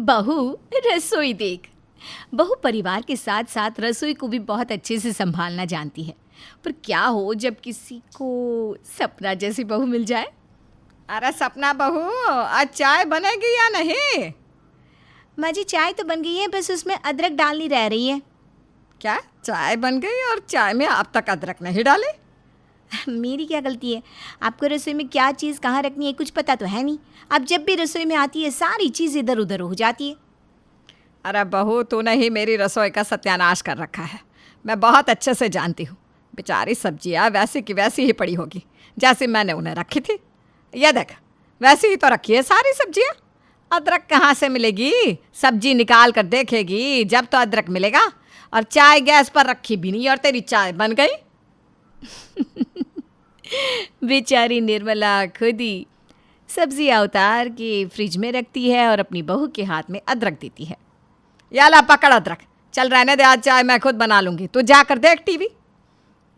बहू रसोई देख। बहू परिवार के साथ साथ रसोई को भी बहुत अच्छे से संभालना जानती है। पर क्या हो जब किसी को सपना जैसी बहू मिल जाए। अरे सपना बहू, आज चाय बनेगी या नहीं? माँ जी चाय तो बन गई है, बस उसमें अदरक डालनी रह रही है। क्या चाय बन गई और चाय में अब तक अदरक नहीं डाले? मेरी क्या गलती है? आपको रसोई में क्या चीज़ कहाँ रखनी है कुछ पता तो है नहीं। अब जब भी रसोई में आती है सारी चीज़ इधर उधर हो जाती है। अरे बहू, तूने ही मेरी रसोई का सत्यानाश कर रखा है। मैं बहुत अच्छे से जानती हूँ। बेचारी सब्जियाँ वैसी की वैसी ही पड़ी होगी जैसे मैंने उन्हें रखी थी। यह देख, वैसी ही तो रखी है सारी सब्जियाँ। अदरक कहाँ से मिलेगी? सब्जी निकाल कर देखेगी जब तो अदरक मिलेगा। और चाय गैस पर रखी भी नहीं और तेरी चाय बन गई। बेचारी निर्मला खुद ही सब्जियाँ उतार के फ्रिज में रखती है और अपनी बहू के हाथ में अदरक देती है। या ला पकड़ अदरक, चल रहने दे, आज चाय मैं खुद बना लूँगी, तू जाकर देख टीवी।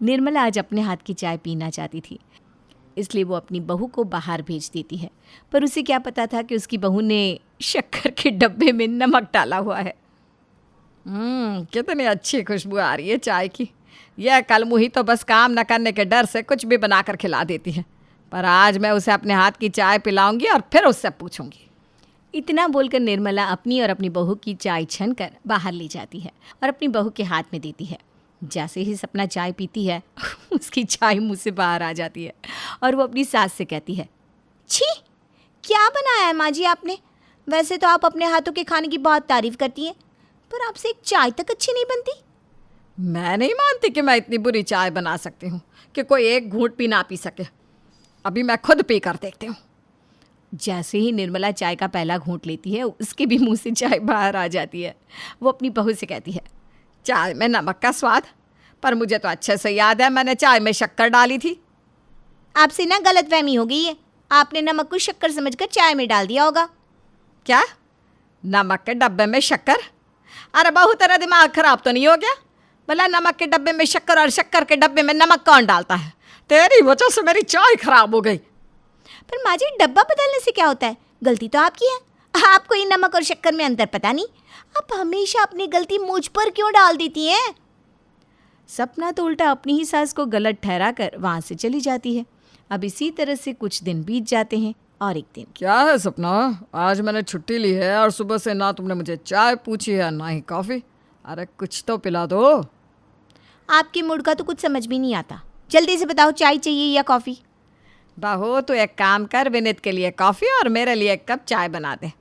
निर्मला आज अपने हाथ की चाय पीना चाहती थी, इसलिए वो अपनी बहू को बाहर भेज देती है। पर उसे क्या पता था कि उसकी बहू ने शक्कर के डब्बे में नमक डाला हुआ है। कितनी अच्छी खुशबू आ रही है चाय की। यह कलमुही तो बस काम न करने के डर से कुछ भी बनाकर खिला देती है। पर आज मैं उसे अपने हाथ की चाय पिलाऊंगी और फिर उससे पूछूंगी। इतना बोलकर निर्मला अपनी और अपनी बहू की चाय छनकर बाहर ले जाती है और अपनी बहू के हाथ में देती है। जैसे ही सपना चाय पीती है उसकी चाय मुंह से बाहर आ जाती है और वो अपनी सास से कहती है, छी, क्या बनाया है माँ जी आपने? वैसे तो आप अपने हाथों के खाने की बहुत तारीफ करती हैं, पर आपसे एक चाय तक अच्छी नहीं बनती। मैं नहीं मानती कि मैं इतनी बुरी चाय बना सकती हूँ कि कोई एक घूंट भी ना पी सके। अभी मैं खुद पी कर देखती हूँ। जैसे ही निर्मला चाय का पहला घूंट लेती है उसके भी मुंह से चाय बाहर आ जाती है। वो अपनी बहू से कहती है, चाय में नमक का स्वाद, पर मुझे तो अच्छे से याद है मैंने चाय में शक्कर डाली थी। आपसे ना गलतफहमी हो गई है, आपने नमक को शक्कर समझकर चाय में डाल दिया होगा। क्या? नमक के डब्बे में शक्कर? अरे बहू, तेरा दिमाग खराब तो नहीं हो गया? भला नमक के डब्बे में शक्कर और शक्कर के डब्बे में नमक कौन डालता है? तेरी वजह से मेरी चाय खराब हो गई। पर माँ जी डब्बा बदलने से क्या होता है? गलती तो आपकी है। आपको ये नमक और शक्कर में अंतर पता नहीं। आप हमेशा अपनी गलती मुझ पर क्यों डाल देती हैं? सपना तो उल्टा अपनी ही सास को गलत ठहरा कर वहाँ से चली जाती है। अब इसी तरह से कुछ दिन बीत जाते हैं और एक दिन, क्या है सपना, आज मैंने छुट्टी ली है और सुबह से ना तुमने मुझे चाय पूछी है ना ही कॉफ़ी। अरे कुछ तो पिला दो। आपके मूड का तो कुछ समझ भी नहीं आता। जल्दी से बताओ, चाय चाहिए या कॉफ़ी? बहू तो एक काम कर, विनीत के लिए कॉफ़ी और मेरे लिए एक कप चाय बना दे।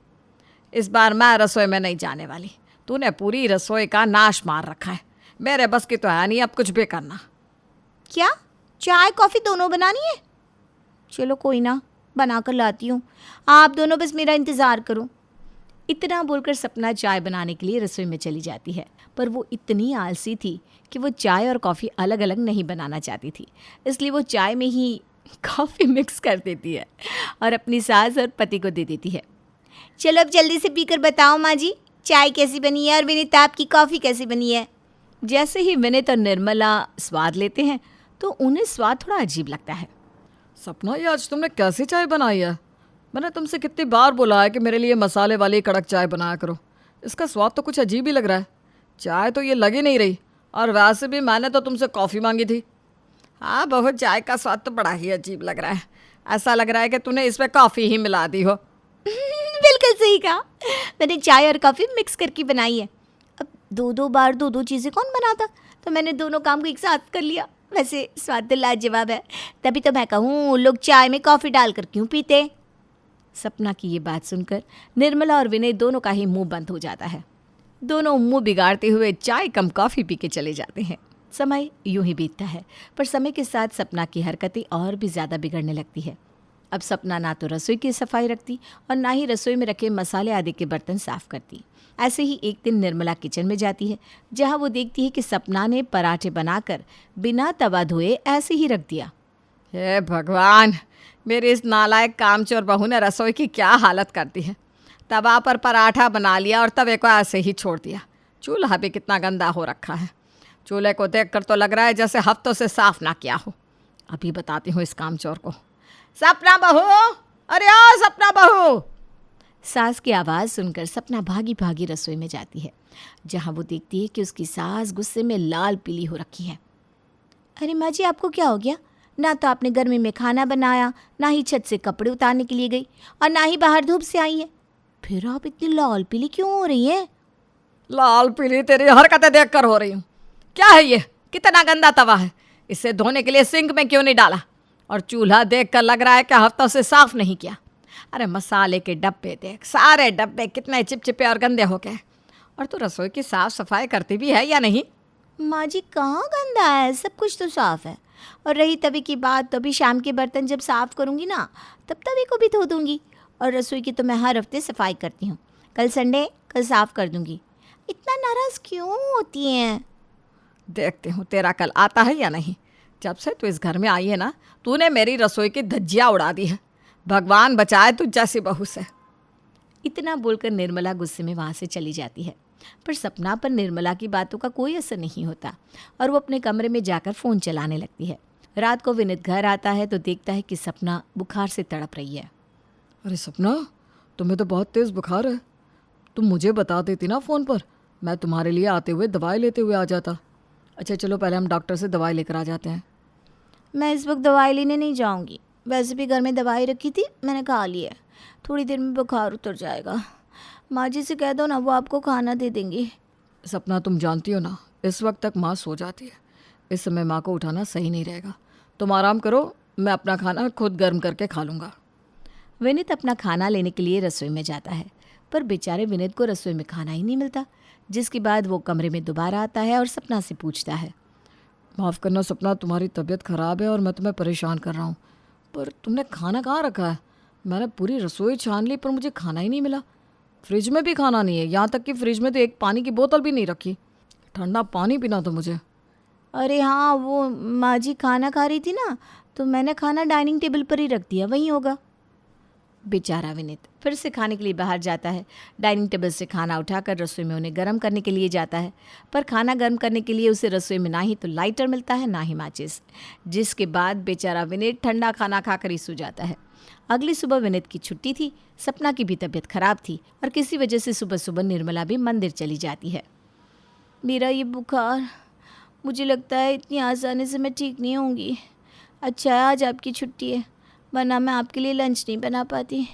इस बार मैं रसोई में नहीं जाने वाली। तूने पूरी रसोई का नाश मार रखा है। मेरे बस की तो है नहीं अब कुछ भी करना। क्या चाय कॉफ़ी दोनों बनानी है? चलो कोई ना, बना कर लाती हूँ। आप दोनों बस मेरा इंतज़ार करो। इतना बोलकर सपना चाय बनाने के लिए रसोई में चली जाती है। पर वो इतनी आलसी थी कि वो चाय और कॉफ़ी अलग अलग नहीं बनाना चाहती थी, इसलिए वो चाय में ही कॉफ़ी मिक्स कर देती है और अपनी सास और पति को दे देती है। चलो अब जल्दी से पीकर बताओ माँ जी, चाय कैसी बनी है और विनीत आपकी कॉफ़ी कैसी बनी है? जैसे ही विनीत और निर्मला स्वाद लेते हैं तो उन्हें स्वाद थोड़ा अजीब लगता है। सपना, ये आज तुमने कैसी चाय बनाई है? मैंने तुमसे कितनी बार बोला है कि मेरे लिए मसाले वाली कड़क चाय बनाया करो। इसका स्वाद तो कुछ अजीब ही लग रहा है। चाय तो ये लग ही नहीं रही, और वैसे भी मैंने तो तुमसे कॉफ़ी मांगी थी। हाँ बहू, चाय का स्वाद तो बड़ा ही अजीब लग रहा है। ऐसा लग रहा है कि तूने इसमें कॉफ़ी ही मिला दी हो। बिल्कुल सही कहा, मैंने चाय और कॉफ़ी मिक्स करके बनाई है। अब दो बार दो चीज़ें कौन बनाता, तो मैंने दोनों काम को एक साथ कर लिया। वैसे स्वाद तो लाजवाब है, तभी तो मैं कहूँ लोग चाय में कॉफ़ी डालकर क्यों पीते। सपना की ये बात सुनकर निर्मला और विनय दोनों का ही मुंह बंद हो जाता है। दोनों मुंह बिगाड़ते हुए चाय कम कॉफ़ी पी के चले जाते हैं। समय यूं ही बीतता है, पर समय के साथ सपना की हरकतें और भी ज़्यादा बिगड़ने लगती है। अब सपना ना तो रसोई की सफाई रखती और ना ही रसोई में रखे मसाले आदि के बर्तन साफ करती। ऐसे ही एक दिन निर्मला किचन में जाती है, जहां वो देखती है कि सपना ने पराठे बनाकर बिना तवा धोए ऐसे ही रख दिया। हे भगवान, मेरी इस नालायक कामचोर बहू ने रसोई की क्या हालत कर दी है। तवा पर पराठा बना लिया और तवे को ऐसे ही छोड़ दिया। चूल्हा भी कितना गंदा हो रखा है। चूल्हे को देखकर तो लग रहा है जैसे हफ्तों से साफ ना किया हो। अभी बताती हूँ इस कामचोर को। सपना बहू, अरे ओ सपना बहू। सास की आवाज़ सुनकर सपना भागी भागी रसोई में जाती है, जहाँ वो देखती है कि उसकी सास गुस्से में लाल पीली हो रखी है। अरे माँ जी, आपको क्या हो गया? ना तो आपने गर्मी में खाना बनाया, ना ही छत से कपड़े उतारने के लिए गई, और ना ही बाहर धूप से आई है। फिर आप इतनी लाल पीली क्यों हो रही हैं? लाल पीली तेरी हरकतें देख कर हो रही हूँ। क्या है ये? कितना गंदा तवा है, इसे धोने के लिए सिंक में क्यों नहीं डाला? और चूल्हा देख कर लग रहा है कि हफ्तों से साफ नहीं किया। अरे मसाले के डब्बे देख, सारे डब्बे कितने चिपचिपे और गंदे हो गए। और तू रसोई की साफ सफाई करती भी है या नहीं? माँ जी, कहाँ गंदा है, सब कुछ तो साफ है। और रही तवी की बात, तो अभी शाम के बर्तन जब साफ़ करूँगी ना, तब तवी को भी धो दूँगी। और रसोई की तो मैं हर हफ्ते सफाई करती हूँ। कल संडे, कल साफ़ कर दूँगी। इतना नाराज़ क्यों होती हैं? देखती हूँ तेरा कल आता है या नहीं। जब से तू इस घर में आई है ना, तूने मेरी रसोई की धज्जियाँ उड़ा दी है। भगवान बचाए तू जैसी बहू से। इतना बोलकर निर्मला गुस्से में वहाँ से चली जाती है। पर सपना पर निर्मला की बातों का कोई असर नहीं होता और वो अपने कमरे में जाकर फ़ोन चलाने लगती है। रात को विनीत घर आता है तो देखता है कि सपना बुखार से तड़प रही है। अरे सपना, तुम्हें तो बहुत तेज़ बुखार है। तुम मुझे बता देती ना फ़ोन पर, मैं तुम्हारे लिए आते हुए दवाई लेते हुए आ जाता। अच्छा चलो, पहले हम डॉक्टर से दवाई लेकर आ जाते हैं। मैं इस वक्त दवाई लेने नहीं जाऊंगी। वैसे भी घर में दवाई रखी थी, मैंने खा ली है। थोड़ी देर में बुखार उतर जाएगा। माँ जी से कह दो ना, वो आपको खाना दे देंगी। सपना, तुम जानती हो ना, इस वक्त तक माँ सो जाती है। इस समय माँ को उठाना सही नहीं रहेगा। तुम आराम करो, मैं अपना खाना खुद गर्म करके खा लूँगा। विनीत अपना खाना लेने के लिए रसोई में जाता है, पर बेचारे विनीत को रसोई में खाना ही नहीं मिलता। जिसके बाद वो कमरे में दोबारा आता है और सपना से पूछता है, माफ़ करना सपना, तुम्हारी तबीयत ख़राब है और मैं तुम्हें परेशान कर रहा हूँ, पर तुमने खाना कहाँ रखा है? मैंने पूरी रसोई छान ली पर मुझे खाना ही नहीं मिला। फ्रिज में भी खाना नहीं है, यहाँ तक कि फ्रिज में तो एक पानी की बोतल भी नहीं रखी। ठंडा पानी पीना था मुझे। अरे हाँ, वो माँ जी खाना खा रही थी ना, तो मैंने खाना डाइनिंग टेबल पर ही रख दिया, वहीं होगा। बेचारा विनीत फिर से खाने के लिए बाहर जाता है। डाइनिंग टेबल से खाना उठाकर रसोई में उन्हें गर्म करने के लिए जाता है, पर खाना गर्म करने के लिए उसे रसोई में ना ही तो लाइटर मिलता है, ना ही माचिस। जिसके बाद बेचारा विनीत ठंडा खाना खाकर ही सो जाता है। अगली सुबह विनीत की छुट्टी थी। सपना की भी तबीयत खराब थी और किसी वजह से सुबह सुबह निर्मला भी मंदिर चली जाती है। मेरा ये बुखार, मुझे लगता है इतनी आसानी से मैं ठीक नहीं होंगी। अच्छा है आज आपकी छुट्टी है, वरना मैं आपके लिए लंच नहीं बना पाती।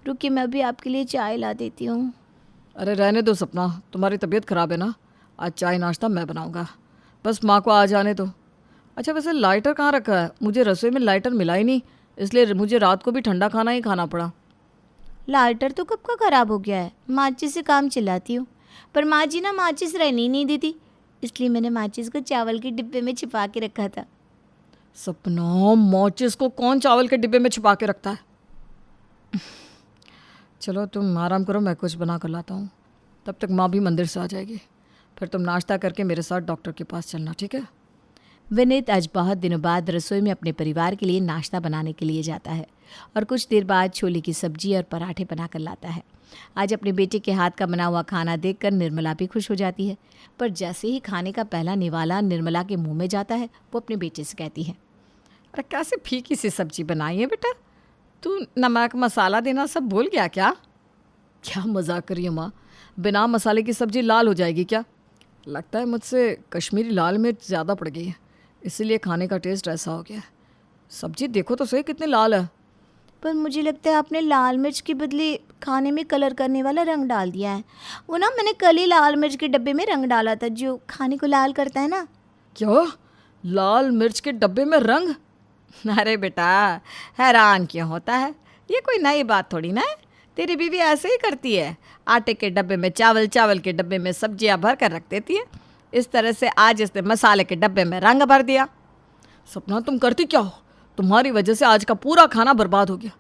रुकिए, मैं अभी आपके लिए चाय ला देती हूँ। अरे रहने दो सपना, तुम्हारी तबीयत ख़राब है ना, आज चाय नाश्ता मैं बनाऊँगा। बस माँ को आ जाने दो। अच्छा वैसे लाइटर कहाँ रखा है? मुझे रसोई में लाइटर मिला ही नहीं, इसलिए मुझे रात को भी ठंडा खाना ही खाना पड़ा। लाइटर तो कब का ख़राब हो गया है, माचिस से काम चलाती हूँ। पर माँ जी ना माचिस रहने ही नहीं देती, इसलिए मैंने माचिस को चावल के डिब्बे में छिपा के रखा था। सपना, माचिस को कौन चावल के डिब्बे में छुपा के रखता है? चलो तुम आराम करो, मैं कुछ बना कर लाता हूँ। तब तक माँ भी मंदिर से आ जाएगी। फिर तुम नाश्ता करके मेरे साथ डॉक्टर के पास चलना, ठीक है? विनीत आज बहुत दिनों बाद रसोई में अपने परिवार के लिए नाश्ता बनाने के लिए जाता है और कुछ देर बाद छोले की सब्जी और पराठे बनाकर लाता है। आज अपने बेटे के हाथ का बना हुआ खाना देखकर निर्मला भी खुश हो जाती है, पर जैसे ही खाने का पहला निवाला निर्मला के मुंह में जाता है, वो अपने बेटे से कहती है, अरे कैसे फीकी सी सब्जी बनाई है बेटा, तू नमक मसाला देना सब भूल गया क्या? क्या मजाक करी है माँ, बिना मसाले की सब्जी लाल हो जाएगी क्या? लगता है मुझसे कश्मीरी लाल मिर्च ज़्यादा पड़ गई है, इसीलिए खाने का टेस्ट ऐसा हो गया है। सब्जी देखो तो सही कितनी लाल है। पर मुझे लगता है आपने लाल मिर्च के बदले खाने में कलर करने वाला रंग डाल दिया है। वो ना मैंने कल ही लाल मिर्च के डब्बे में रंग डाला था, जो खाने को लाल करता है ना। क्यों? लाल मिर्च के डब्बे में रंग? अरे बेटा, हैरान क्यों होता है, ये कोई नई बात थोड़ी ना है। तेरी बीवी ऐसे ही करती है, आटे के डब्बे में चावल, चावल के डब्बे में सब्जियां भर कर रख देती है। इस तरह से आज इसने मसाले के डब्बे में रंग भर दिया। सपना, तुम करती क्या हो? तुम्हारी वजह से आज का पूरा खाना बर्बाद हो गया।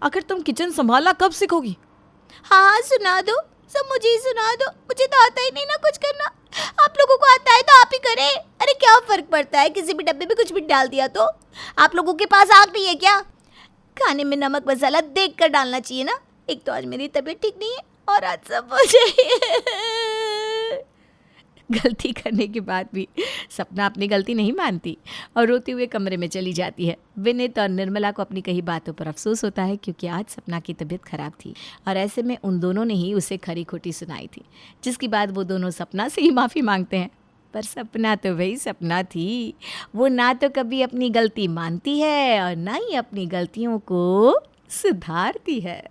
आखिर तुम किचन संभालना कब सीखोगी? हाँ सुना दो, सब मुझे ही सुना दो, मुझे तो आता ही नहीं ना कुछ करना। आप लोगों को आता है तो आप ही करें। अरे क्या फर्क पड़ता है, किसी भी डब्बे में कुछ भी डाल दिया तो? आप लोगों के पास आग नहीं है क्या? खाने में नमक मसाला देख कर डालना चाहिए ना। एक तो आज मेरी तबीयत ठीक नहीं है और आज सब मुझे गलती करने के बाद भी सपना अपनी गलती नहीं मानती और रोते हुए कमरे में चली जाती है। विनीत और निर्मला को अपनी कही बातों पर अफसोस होता है क्योंकि आज सपना की तबीयत खराब थी और ऐसे में उन दोनों ने ही उसे खरी खोटी सुनाई थी, जिसके बाद वो दोनों सपना से ही माफ़ी मांगते हैं। पर सपना तो वही सपना थी, वो ना तो कभी अपनी गलती मानती है और ना ही अपनी गलतियों को सुधारती है।